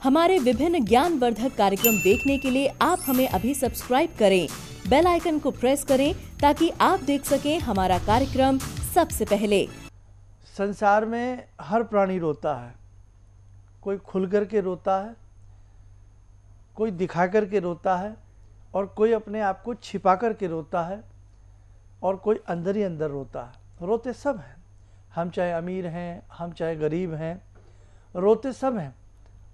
हमारे विभिन्न ज्ञानवर्धक कार्यक्रम देखने के लिए आप हमें अभी सब्सक्राइब करें, बेल आइकन को प्रेस करें ताकि आप देख सकें हमारा कार्यक्रम सबसे पहले। संसार में हर प्राणी रोता है, कोई खुल कर के रोता है, कोई दिखा कर के रोता है और कोई अपने आप को छिपा कर के रोता है और कोई अंदर ही अंदर रोता है। रोते सब हैं, हम चाहे अमीर हैं, हम चाहे गरीब हैं, रोते सब हैं।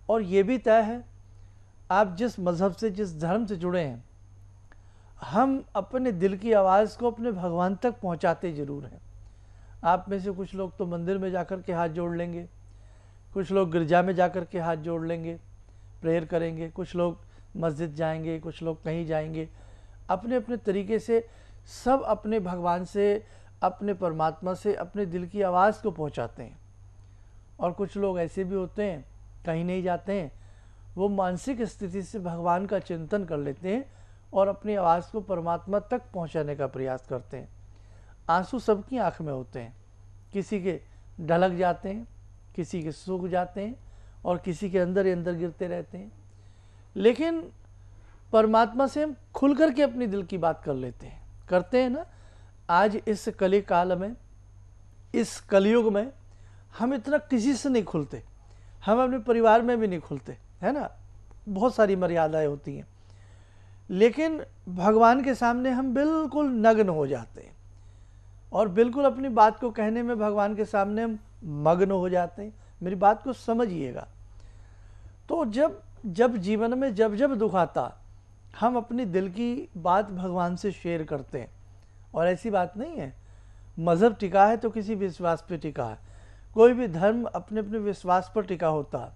और ये भी तय है, आप जिस मज़हब से, जिस धर्म से जुड़े हैं, हम अपने दिल की आवाज़ को अपने भगवान तक पहुंचाते ज़रूर हैं। आप में से कुछ लोग तो मंदिर में जाकर के हाथ जोड़ लेंगे, कुछ लोग गिरजा में जाकर के हाथ जोड़ लेंगे, प्रेयर करेंगे, कुछ लोग मस्जिद जाएंगे, कुछ लोग कहीं जाएंगे। अपने अपने तरीके से सब अपने भगवान से, अपने परमात्मा से अपने दिल की आवाज़ को पहुंचाते हैं। और कुछ लोग ऐसे भी होते हैं, कहीं नहीं जाते हैं, वो मानसिक स्थिति से भगवान का चिंतन कर लेते हैं और अपनी आवाज़ को परमात्मा तक पहुंचाने का प्रयास करते हैं। आंसू सबकी आंख में होते हैं, किसी के ढलक जाते हैं, किसी के सूख जाते हैं और किसी के अंदर ही अंदर गिरते रहते हैं। लेकिन परमात्मा से हम खुल कर के अपनी दिल की बात कर लेते हैं, करते हैं ना। आज इस कली काल में, इस कलयुग में हम इतना किसी से नहीं खुलते, हम अपने परिवार में भी नहीं खुलते, है ना। बहुत सारी मर्यादाएं होती हैं, लेकिन भगवान के सामने हम बिल्कुल नग्न हो जाते हैं और बिल्कुल अपनी बात को कहने में भगवान के सामने हम मग्न हो जाते हैं। मेरी बात को समझिएगा। तो जब जीवन में जब दुख आता, हम अपनी दिल की बात भगवान से शेयर करते हैं। और ऐसी बात नहीं है, मज़हब टिका है तो किसी विश्वास पे टिका है, कोई भी धर्म अपने अपने विश्वास पर टिका होता है।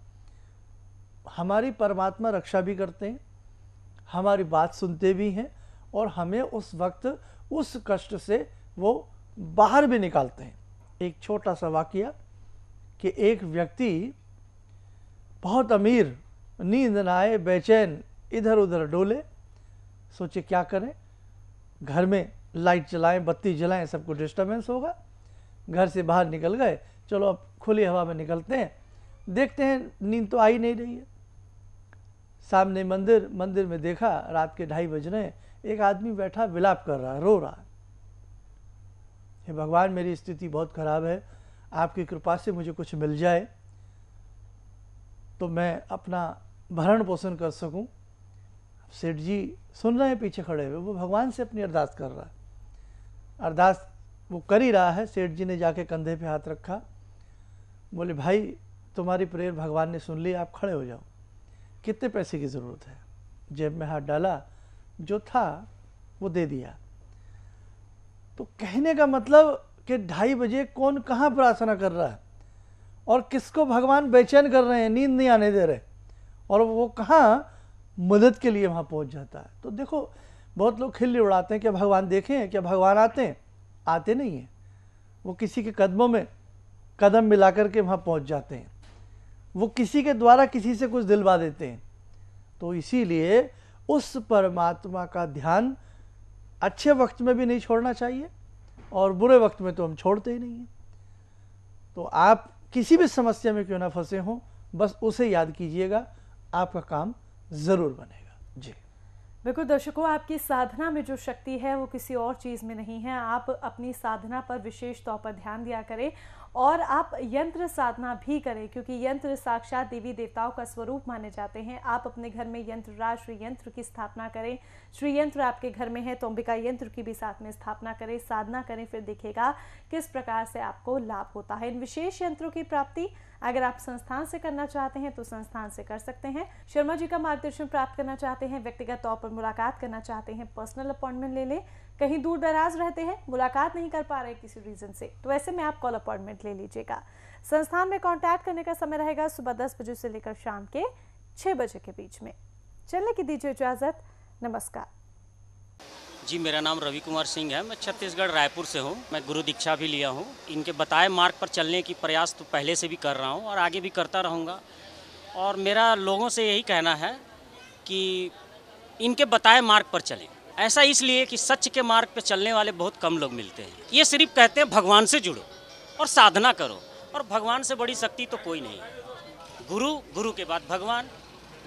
हमारी परमात्मा रक्षा भी करते हैं, हमारी बात सुनते भी हैं और हमें उस वक्त उस कष्ट से वो बाहर भी निकालते हैं। एक छोटा सा वाकया कि एक व्यक्ति बहुत अमीर, नींद न आए, बेचैन, इधर उधर डोले, सोचे क्या करें, घर में लाइट जलाएं, बत्ती जलाएं, सबको डिस्टर्बेंस होगा। घर से बाहर निकल गए, चलो अब खुली हवा में निकलते हैं, देखते हैं नींद तो आ ही नहीं रही है। सामने मंदिर में देखा, रात के 2:30 बज रहे हैं, एक आदमी बैठा विलाप कर रहा है, रो रहा है। हे भगवान, मेरी स्थिति बहुत खराब है, आपकी कृपा से मुझे कुछ मिल जाए तो मैं अपना भरण पोषण कर सकूं। सेठ जी सुन रहे हैं पीछे खड़े हुए, वो भगवान से अपनी अरदास कर रहा है। अरदास वो कर ही रहा है, सेठ जी ने जाके कंधे पे हाथ रखा, बोले भाई तुम्हारी प्रेयर भगवान ने सुन ली, आप खड़े हो जाओ, कितने पैसे की ज़रूरत है। जेब में हाथ डाला, जो था वो दे दिया। तो कहने का मतलब कि 2:30 बजे कौन कहाँ प्रार्थना कर रहा है और किसको भगवान बेचैन कर रहे हैं, नींद नहीं आने दे रहे, और वो कहाँ मदद के लिए वहाँ पहुँच जाता है। तो देखो, बहुत लोग खिल्ली उड़ाते हैं कि भगवान देखें, क्या भगवान आते हैं? आते नहीं हैं, वो किसी के कदमों में कदम मिला कर के वहाँ पहुँच जाते हैं, वो किसी के द्वारा किसी से कुछ दिलवा देते हैं। तो इसीलिए उस परमात्मा का ध्यान अच्छे वक्त में भी नहीं छोड़ना चाहिए और बुरे वक्त में तो हम छोड़ते ही नहीं हैं। तो आप किसी भी समस्या में क्यों ना फंसे हों, बस उसे याद कीजिएगा, आपका काम ज़रूर बनेगा। जी बिल्कुल दर्शकों, आपकी साधना में जो शक्ति है वो किसी और चीज़ में नहीं है। आप अपनी साधना पर विशेष तौर पर ध्यान दिया करें और आप यंत्र साधना भी करें, क्योंकि यंत्र साक्षात देवी देवताओं का स्वरूप माने जाते हैं। आप अपने घर में यंत्र राज श्री यंत्र की स्थापना करें। श्री यंत्र आपके घर में है तो अंबिका यंत्र की भी साथ में स्थापना करें, साधना करें, फिर देखिएगा किस प्रकार से आपको लाभ होता है। इन विशेष यंत्रों की प्राप्ति अगर आप संस्थान से करना चाहते हैं तो संस्थान से कर सकते हैं। शर्मा जी का मार्गदर्शन प्राप्त करना चाहते हैं, व्यक्तिगत तौर पर मुलाकात करना चाहते हैं, पर्सनल अपॉइंटमेंट ले लें। कहीं दूर दराज रहते हैं, मुलाकात नहीं कर पा रहे किसी रीजन से, तो ऐसे में आप कॉल अपॉइंटमेंट ले लीजिएगा। संस्थान में कांटेक्ट करने का समय रहेगा सुबह 10 बजे से लेकर शाम के 6 बजे के बीच में। चलने की दीजिए इजाजत, नमस्कार। जी, मेरा नाम रवि कुमार सिंह है। मैं छत्तीसगढ़ रायपुर से हूँ। मैं गुरु दीक्षा भी लिया हूँ। इनके बताए मार्ग पर चलने की प्रयास तो पहले से भी कर रहा हूँ और आगे भी करता रहूँगा। और मेरा लोगों से यही कहना है कि इनके बताए मार्ग पर चलें। ऐसा इसलिए कि सच के मार्ग पर चलने वाले बहुत कम लोग मिलते हैं। ये सिर्फ कहते हैं भगवान से जुड़ो और साधना करो, और भगवान से बड़ी शक्ति तो कोई नहीं है। गुरु, गुरु के बाद भगवान,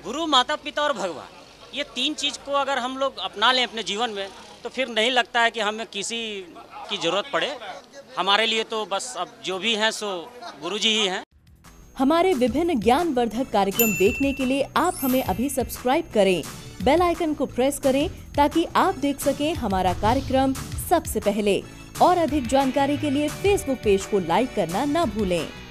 गुरु, माता पिता और भगवान, ये 3 चीज़ को अगर हम लोग अपना लें अपने जीवन में तो फिर नहीं लगता है कि हमें किसी की ज़रूरत पड़े। हमारे लिए तो बस अब जो भी हैं सो गुरु जी ही हैं। हमारे विभिन्न ज्ञानवर्धक कार्यक्रम देखने के लिए आप हमें अभी सब्सक्राइब करें, बेल आइकन को प्रेस करें ताकि आप देख सकें हमारा कार्यक्रम सबसे पहले। और अधिक जानकारी के लिए फेसबुक पेज को लाइक करना न भूलें।